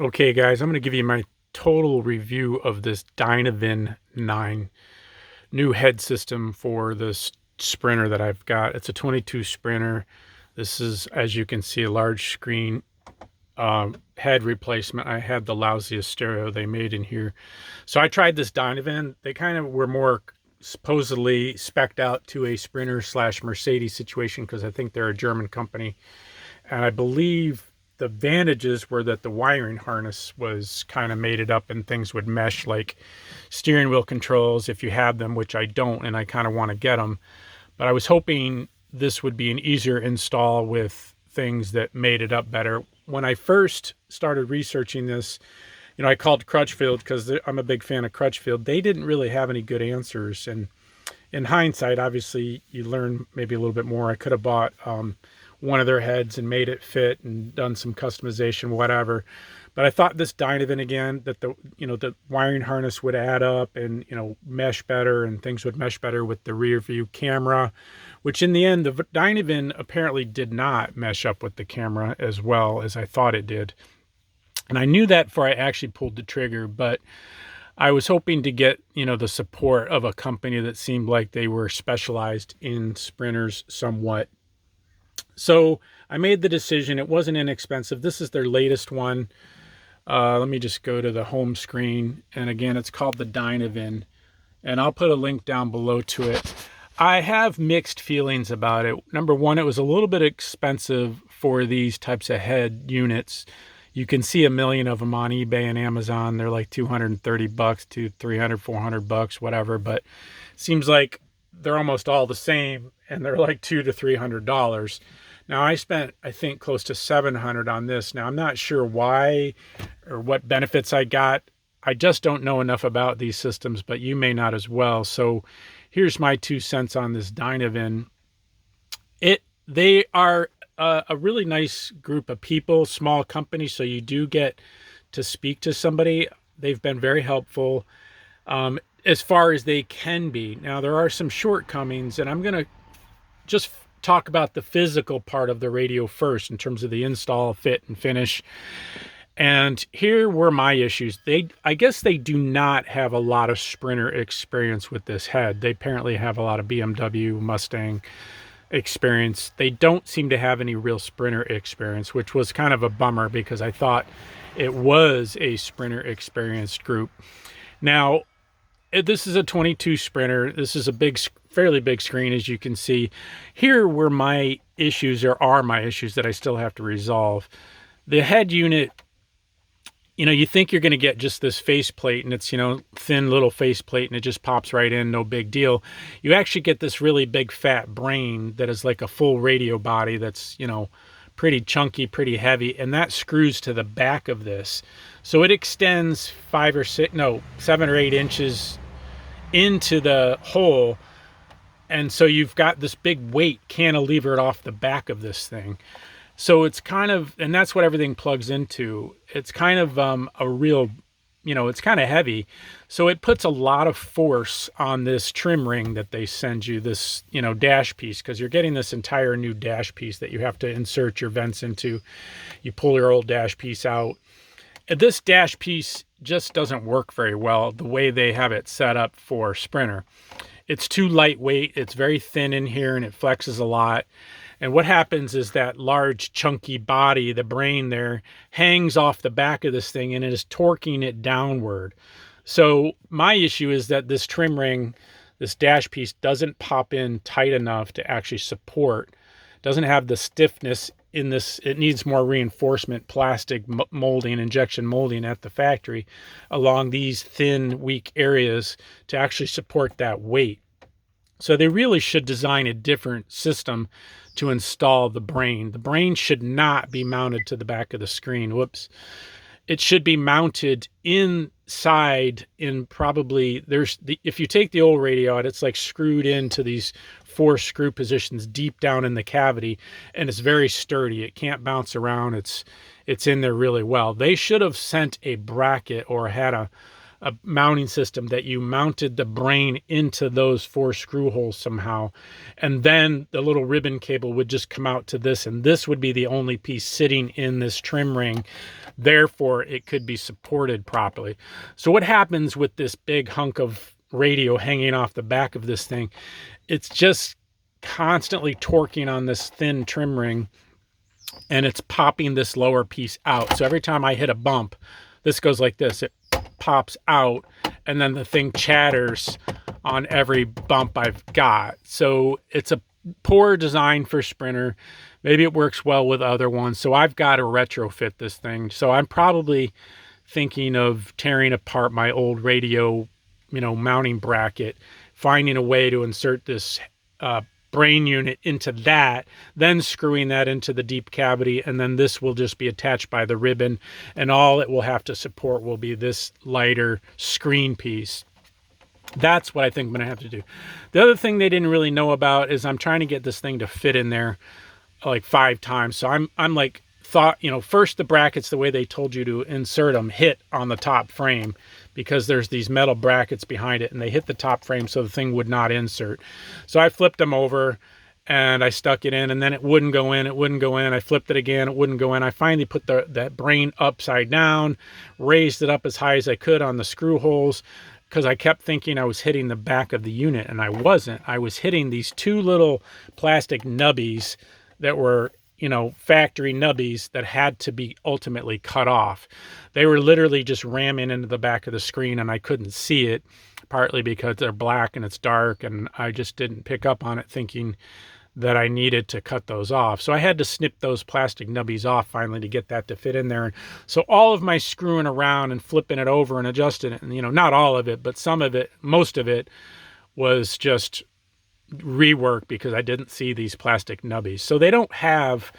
Okay, guys, I'm going to give you my total review of this Dynavin 9 new head system for this Sprinter that I've got. It's a 22 Sprinter. This is, as you can see, a large screen head replacement. I had the lousiest stereo they made in here. So I tried this Dynavin. They kind of were more supposedly spec'd out to a Sprinter slash Mercedes situation because I think they're a German company. And I believe the advantages were that the wiring harness was kind of mated up and things would mesh, like steering wheel controls if you have them, which I don't, and I kind of want to get them. But I was hoping this would be an easier install with things that made it up better. When I first started researching this, I called Crutchfield because I'm a big fan of Crutchfield. They didn't really have any good answers. And in hindsight, obviously, you learn maybe a little bit more. I could have bought one of their heads and made it fit and done some customization, whatever. But I thought this Dynavin again, that the wiring harness would add up and mesh better, and things would mesh better with the rear view camera, which in the end the Dynavin apparently did not mesh up with the camera as well as I thought it did. And I knew that before I actually pulled the trigger, but I was hoping to get, the support of a company that seemed like they were specialized in sprinters somewhat. So I made the decision. It wasn't inexpensive. This is their latest one. Let me just go to the home screen. And again, it's called the Dynavin. And I'll put a link down below to it. I have mixed feelings about it. Number one, it was a little bit expensive for these types of head units. You can see a million of them on eBay and Amazon. They're like $230 to $300, $400, whatever. But it seems like they're almost all the same, and they're like $200 to $300. Now I spent, I think, close to $700 on this. Now I'm not sure why or what benefits I got. I just don't know enough about these systems, but you may not as well. So here's my 2 cents on this Dynavin. They are a really nice group of people, small company, so you do get to speak to somebody. They've been very helpful as far as they can be. Now, there are some shortcomings, and I'm going to just talk about the physical part of the radio first in terms of the install, fit, and finish. And here were my issues. I guess they do not have a lot of Sprinter experience with this head. They apparently have a lot of BMW, Mustang experience. They don't seem to have any real Sprinter experience, which was kind of a bummer because I thought it was a Sprinter experienced group. Now, this is a 22 Sprinter. This is a fairly big screen, as you can see. Here were my issues, or are my issues that I still have to resolve. The head unit, you think you're going to get just this faceplate, and it's, thin little faceplate, and it just pops right in, no big deal. You actually get this really big fat brain that is like a full radio body that's, pretty chunky, pretty heavy, and that screws to the back of this. So it extends 7 or 8 inches into the hole, and so you've got this big weight cantilevered off the back of this thing. So it's kind of, and that's what everything plugs into. It's kind of a real, it's kind of heavy. So it puts a lot of force on this trim ring that they send you, this, dash piece, because you're getting this entire new dash piece that you have to insert your vents into. You pull your old dash piece out. And this dash piece just doesn't work very well the way they have it set up for Sprinter. It's too lightweight. It's very thin in here, and it flexes a lot. And what happens is that large chunky body, the brain there, hangs off the back of this thing, and it is torquing it downward. So my issue is that this trim ring, this dash piece, doesn't pop in tight enough to actually support. Doesn't have the stiffness in this. It needs more reinforcement, plastic molding, injection molding at the factory along these thin, weak areas to actually support that weight. So they really should design a different system to install the brain. The brain should not be mounted to the back of the screen. Whoops. It should be mounted inside in probably, if you take the old radio out, it's like screwed into these 4 screw positions deep down in the cavity, and it's very sturdy. It can't bounce around. It's in there really well. They should have sent a bracket or had a mounting system that you mounted the brain into those 4 screw holes somehow, and then the little ribbon cable would just come out to this, and this would be the only piece sitting in this trim ring. Therefore, it could be supported properly. So what happens with this big hunk of radio hanging off the back of this thing? It's just constantly torquing on this thin trim ring, and it's popping this lower piece out. So every time I hit a bump, this goes like this. It pops out, and then the thing chatters on every bump I've got. So it's a poor design for Sprinter. Maybe it works well with other ones. So I've got to retrofit this thing. So I'm probably thinking of tearing apart my old radio, mounting bracket, finding a way to insert this brain unit into that, then screwing that into the deep cavity, and then this will just be attached by the ribbon, and all it will have to support will be this lighter screen piece. That's what I think I'm going to have to do. The other thing they didn't really know about is I'm trying to get this thing to fit in there like 5 times. So I'm like, first the brackets, the way they told you to insert them, hit on the top frame, because there's these metal brackets behind it, and they hit the top frame so the thing would not insert. So I flipped them over and I stuck it in, and then it wouldn't go in, I flipped it again, it wouldn't go in. I finally put that brain upside down, raised it up as high as I could on the screw holes, because I kept thinking I was hitting the back of the unit, and I wasn't. I was hitting these 2 little plastic nubbies that were, factory nubbies that had to be ultimately cut off. They were literally just ramming into the back of the screen, and I couldn't see it, partly because they're black and it's dark, and I just didn't pick up on it, thinking that I needed to cut those off. So I had to snip those plastic nubbies off finally to get that to fit in there. And so all of my screwing around and flipping it over and adjusting it, and not all of it, but some of it, most of it, was just rework because I didn't see these plastic nubbies. So they don't have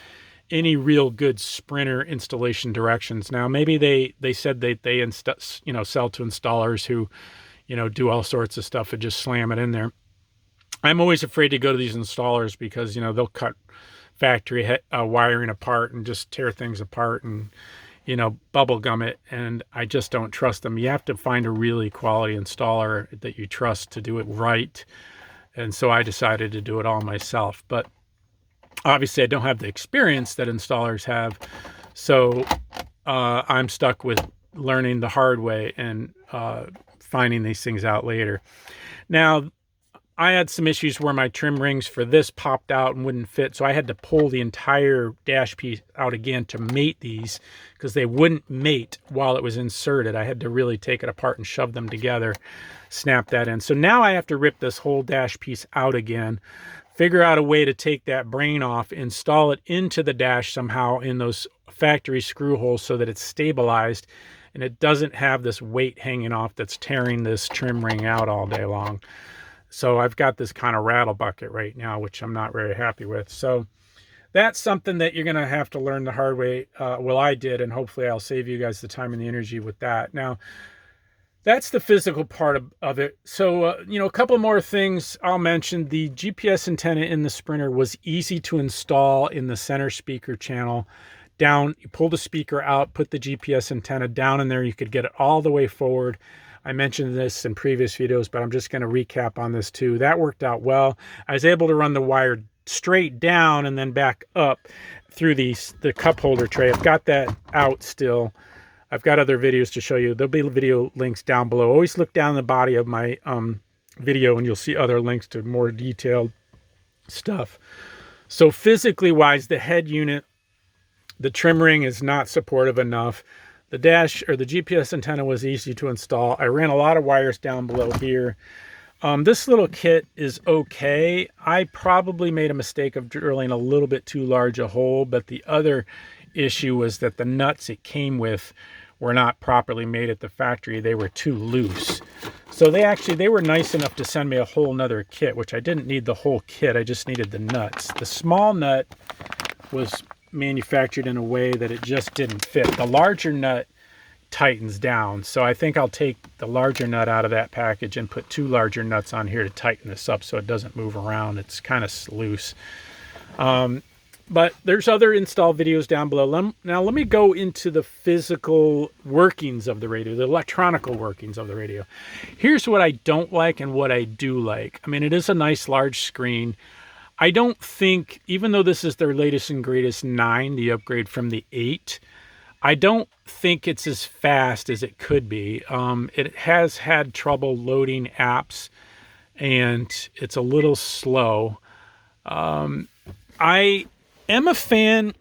any real good Sprinter installation directions. Now, maybe they said they sell to installers who, do all sorts of stuff and just slam it in there. I'm always afraid to go to these installers because, they'll cut factory wiring apart and just tear things apart and, bubble gum it. And I just don't trust them. You have to find a really quality installer that you trust to do it right. And so I decided to do it all myself. But obviously I don't have the experience that installers have. So I'm stuck with learning the hard way and finding these things out later. Now, I had some issues where my trim rings for this popped out and wouldn't fit. So I had to pull the entire dash piece out again to mate these because they wouldn't mate while it was inserted. I had to really take it apart and shove them together, snap that in. So now I have to rip this whole dash piece out again, figure out a way to take that brain off, install it into the dash somehow in those factory screw holes so that it's stabilized and it doesn't have this weight hanging off that's tearing this trim ring out all day long. So I've got this kind of rattle bucket right now, which I'm not very happy with. So that's something that you're going to have to learn the hard way. Well, I did, and hopefully I'll save you guys the time and the energy with that. Now, that's the physical part of it. So, a couple more things I'll mention. The GPS antenna in the Sprinter was easy to install in the center speaker channel. Down, you pull the speaker out, put the GPS antenna down in there. You could get it all the way forward. I mentioned this in previous videos, but I'm just going to recap on this too. That worked out well. I was able to run the wire straight down and then back up through the cup holder tray. I've got that out still. I've got other videos to show you. There'll be video links down below. Always look down the body of my video and you'll see other links to more detailed stuff. So physically wise, the head unit, the trim ring is not supportive enough. The dash or the GPS antenna was easy to install. I ran a lot of wires down below here. This little kit is okay. I probably made a mistake of drilling a little bit too large a hole, but the other issue was that the nuts it came with were not properly made at the factory. They were too loose. So they were nice enough to send me a whole nother kit, which I didn't need the whole kit. I just needed the nuts. The small nut was manufactured in a way that it just didn't fit. The larger nut tightens down, so I think I'll take the larger nut out of that package and put 2 larger nuts on here to tighten this up so it doesn't move around. It's kind of loose. But there's other install videos down below. Now let me go into the physical workings of the radio, the electronical workings of the radio. Here's what I don't like and what I do like. I mean, it is a nice large screen. I don't think, even though this is their latest and greatest 9, the upgrade from the 8, I don't think it's as fast as it could be. It has had trouble loading apps, and it's a little slow. I am a fan.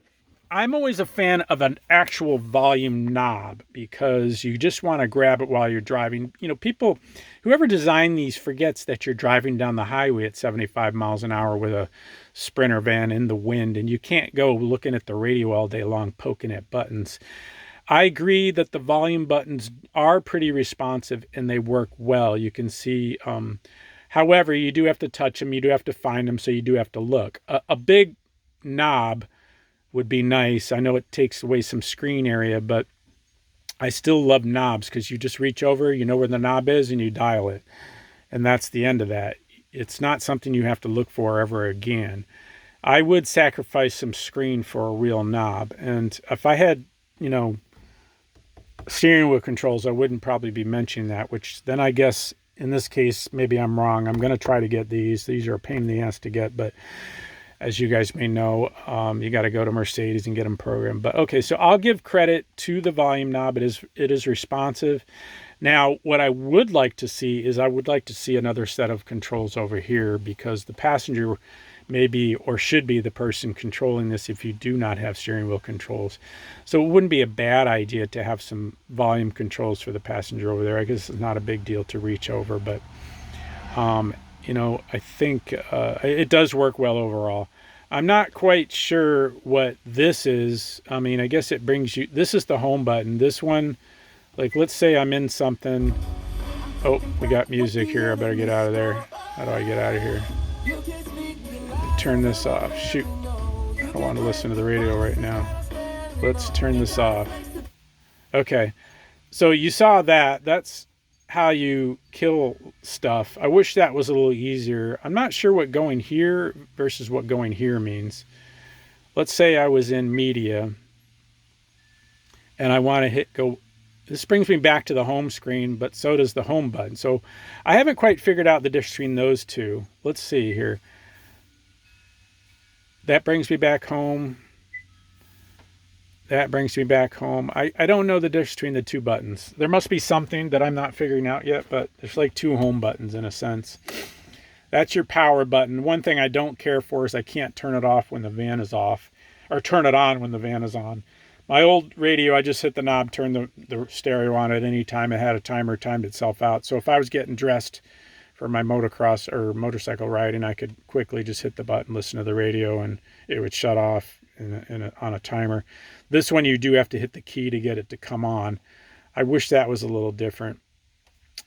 I'm always a fan of an actual volume knob because you just want to grab it while you're driving. You know, whoever designed these forgets that you're driving down the highway at 75 miles an hour with a Sprinter van in the wind, and you can't go looking at the radio all day long poking at buttons. I agree that the volume buttons are pretty responsive and they work well. You can see, however, you do have to touch them. You do have to find them, so you do have to look. A big knob would be nice. I know it takes away some screen area, but I still love knobs because you just reach over, you know where the knob is, and you dial it. And that's the end of that. It's not something you have to look for ever again. I would sacrifice some screen for a real knob. And if I had, you know, steering wheel controls, I wouldn't probably be mentioning that, which then I guess in this case, maybe I'm wrong. I'm going to try to get these. These are a pain in the ass to get, but as you guys may know, you got to go to Mercedes and get them programmed. But okay, so I'll give credit to the volume knob. It is responsive. Now, what I would like to see is another set of controls over here, because the passenger may be or should be the person controlling this if you do not have steering wheel controls. So it wouldn't be a bad idea to have some volume controls for the passenger over there. I guess it's not a big deal to reach over, but you know, I think it does work well overall. I'm not quite sure what this is. I mean, I guess it brings you, this is the home button. This one, like, let's say I'm in something. Oh, we got music here. I better get out of there. How do I get out of here? Turn this off. Shoot. I don't want to listen to the radio right now. Let's turn this off. Okay. So you saw that. That's how you kill stuff. I wish that was a little easier. I'm not sure what going here versus what going here means. Let's say I was in media and I want to hit go. This brings me back to the home screen, but so does the home button. So I haven't quite figured out the difference between those two. Let's see here. That brings me back home. That brings me back home. I don't know the difference between the two buttons. There must be something that I'm not figuring out yet, but there's like two home buttons in a sense. That's your power button. One thing I don't care for is I can't turn it off when the van is off, or turn it on when the van is on. My old radio, I just hit the knob, turned the stereo on at any time. It had a timer, timed itself out. So if I was getting dressed for my motocross or motorcycle riding, I could quickly just hit the button, listen to the radio, and it would shut off on a timer. This one, you do have to hit the key to get it to come on. I wish that was a little different.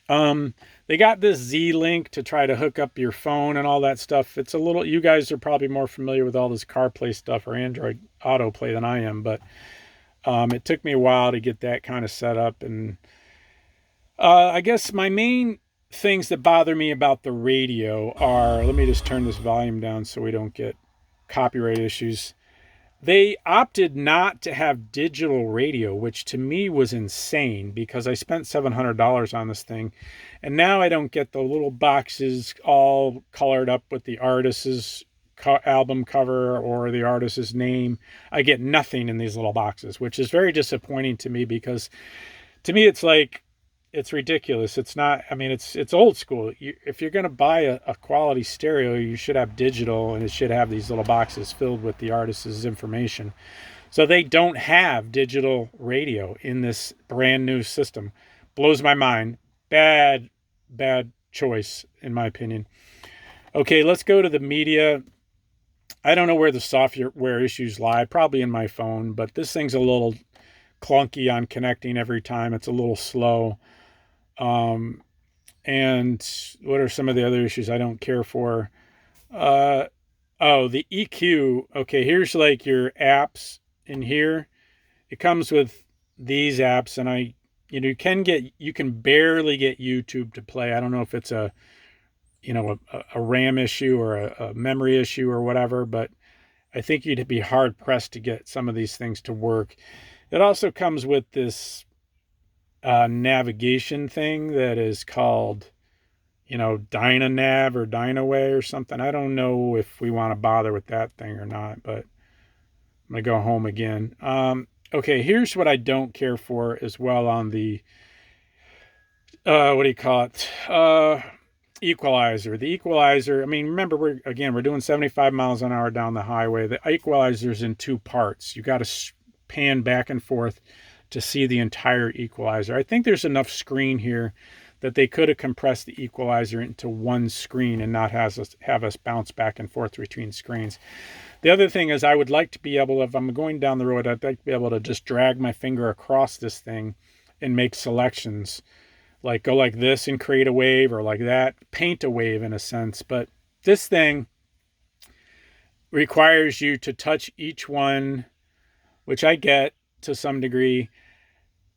They got this Z-Link to try to hook up your phone and all that stuff. It's a little, you guys are probably more familiar with all this CarPlay stuff or Android Autoplay than I am, but it took me a while to get that kind of set up. And I guess my main things that bother me about the radio are, let me just turn this volume down so we don't get copyright issues. They opted not to have digital radio, which to me was insane because I spent $700 on this thing. And now I don't get the little boxes all colored up with the artist's album cover or the artist's name. I get nothing in these little boxes, which is very disappointing to me because to me it's like, it's ridiculous. It's not, I mean, it's old school. If you're going to buy a quality stereo, you should have digital, and it should have these little boxes filled with the artist's information. So they don't have digital radio in this brand new system. Blows my mind. Bad choice, in my opinion. Okay, let's go to the media. I don't know where the software issues lie. Probably in my phone, but this thing's a little clunky on connecting every time. It's a little slow. And what are some of the other issues I don't care for? Oh, the EQ. Okay, here's like your apps in here. It comes with these apps, and you can barely get YouTube to play. I don't know if it's a RAM issue or a memory issue or whatever, but I think you'd be hard pressed to get some of these things to work. It also comes with this navigation thing that is called, Dynanav or Dynaway or something. I don't know if we want to bother with that thing or not, but I'm going to go home again. Okay, here's what I don't care for as well on the, what do you call it? Equalizer. The equalizer, I mean, remember, we're doing 75 miles an hour down the highway. The equalizer's in two parts. You got to pan back and forth to see the entire equalizer. I think there's enough screen here that they could have compressed the equalizer into one screen and not have us bounce back and forth between screens. The other thing is I would like to be able, if I'm going down the road, I'd like to be able to just drag my finger across this thing and make selections. Like go like this and create a wave, or like that, paint a wave in a sense. But this thing requires you to touch each one, which I get to some degree,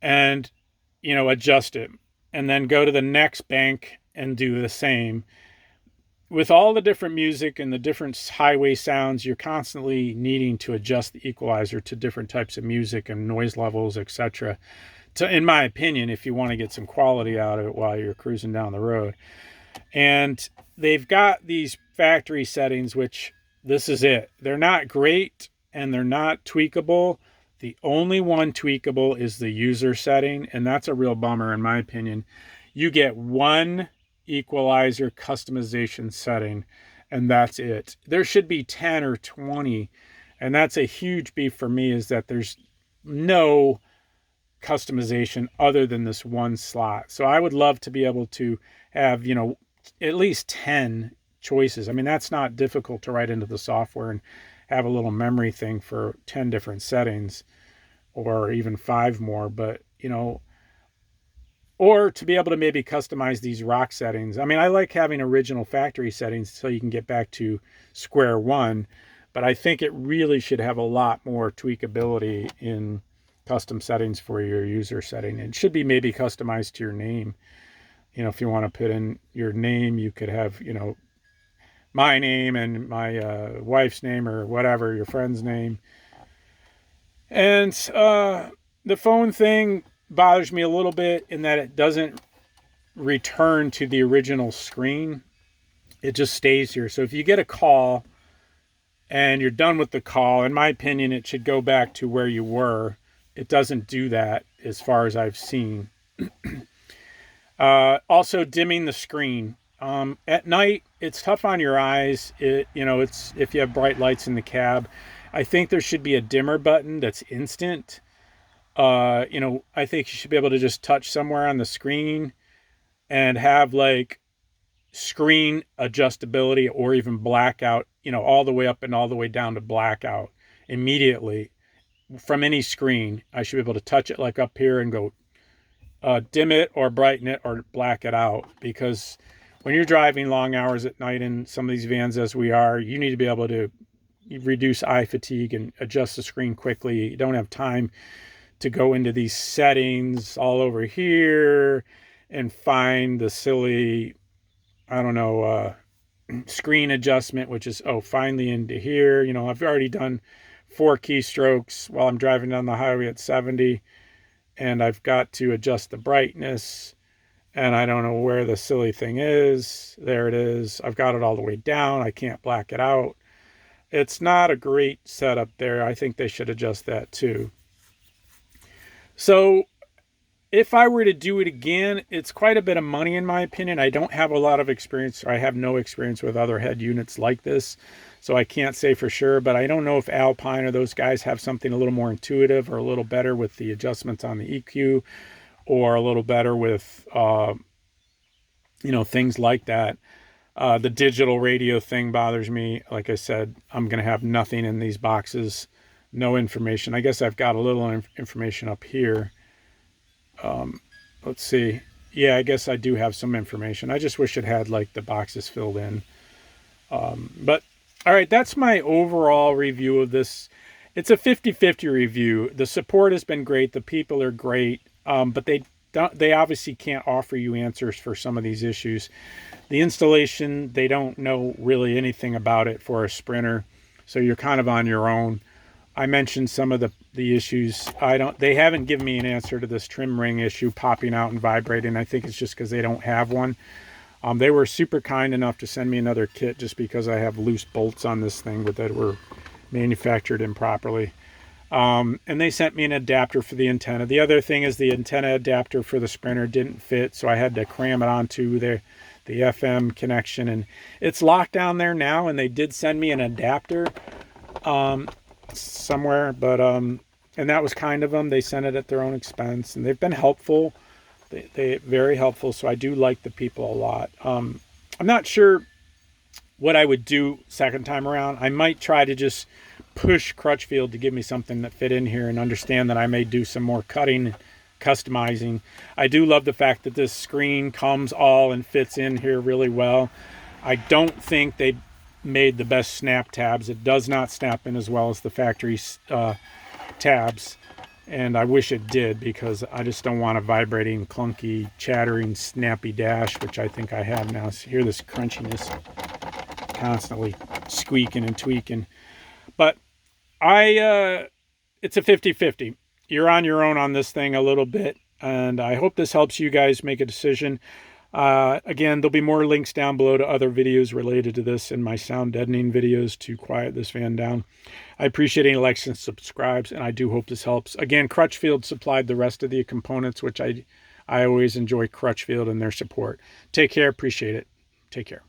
and, adjust it. And then go to the next bank and do the same. With all the different music and the different highway sounds, you're constantly needing to adjust the equalizer to different types of music and noise levels, etc. In my opinion, if you want to get some quality out of it while you're cruising down the road. And they've got these factory settings, which this is it. They're not great and they're not tweakable. The only one tweakable is the user setting, and that's a real bummer in my opinion. You get one equalizer customization setting, and that's it. There should be 10 or 20, and that's a huge beef for me, is that there's no customization other than this one slot. So I would love to be able to have, at least 10 choices. I mean, that's not difficult to write into the software and have a little memory thing for 10 different settings, or even 5 more, but or to be able to maybe customize these rock settings. I mean, I like having original factory settings so you can get back to square one, but I think it really should have a lot more tweakability in custom settings for your user setting. It should be maybe customized to your name. If you want to put in your name, you could have, my name and my wife's name, or whatever, your friend's name. And the phone thing bothers me a little bit in that it doesn't return to the original screen. It just stays here. So if you get a call and you're done with the call, in my opinion, it should go back to where you were. It doesn't do that as far as I've seen. Also dimming the screen. At night, it's tough on your eyes. It's if you have bright lights in the cab. I think there should be a dimmer button that's instant. I think you should be able to just touch somewhere on the screen and have like screen adjustability, or even blackout, all the way up and all the way down to blackout immediately from any screen. I should be able to touch it like up here and go dim it or brighten it or black it out, because when you're driving long hours at night in some of these vans, as we are, you need to be able to reduce eye fatigue and adjust the screen quickly. You don't have time to go into these settings all over here and find the silly, screen adjustment, which is, finally into here. I've already done 4 keystrokes while I'm driving down the highway at 70, and I've got to adjust the brightness, and I don't know where the silly thing is. There it is. I've got it all the way down. I can't black it out. It's not a great setup there. I think they should adjust that too. So if I were to do it again, it's quite a bit of money in my opinion. I don't have a lot of experience, or I have no experience with other head units like this, so I can't say for sure. But I don't know if Alpine or those guys have something a little more intuitive or a little better with the adjustments on the EQ, or a little better with, things like that. The digital radio thing bothers me. Like I said, I'm going to have nothing in these boxes, no information. I guess I've got a little information up here. Let's see. Yeah, I guess I do have some information. I just wish it had like the boxes filled in. But all right, that's my overall review of this. It's a 50-50 review. The support has been great. The people are great. But they obviously can't offer you answers for some of these issues. The installation, they don't know really anything about it for a Sprinter. So you're kind of on your own. I mentioned some of the issues. They haven't given me an answer to this trim ring issue popping out and vibrating. I think it's just because they don't have one. They were super kind enough to send me another kit just because I have loose bolts on this thing that were manufactured improperly. And they sent me an adapter for the antenna. The other thing is the antenna adapter for the Sprinter didn't fit, so I had to cram it onto the FM connection, and it's locked down there now. And they did send me an adapter somewhere, but and that was kind of them. They sent it at their own expense, and they've been helpful. They very helpful. So I do like the people a lot. I'm not sure what I would do second time around. I might try to just push Crutchfield to give me something that fit in here, and understand that I may do some more cutting, customizing. I do love the fact that this screen comes all and fits in here really well. I don't think they made the best snap tabs. It does not snap in as well as the factory tabs, and I wish it did, because I just don't want a vibrating, clunky, chattering, snappy dash, which I think I have now. So hear this crunchiness constantly squeaking and tweaking. But it's a 50-50. You're on your own on this thing a little bit, and I hope this helps you guys make a decision. Again, there'll be more links down below to other videos related to this and my sound deadening videos to quiet this van down. I appreciate any likes and subscribes, and I do hope this helps. Again, Crutchfield supplied the rest of the components, which I always enjoy Crutchfield and their support. Take care. Appreciate it. Take care.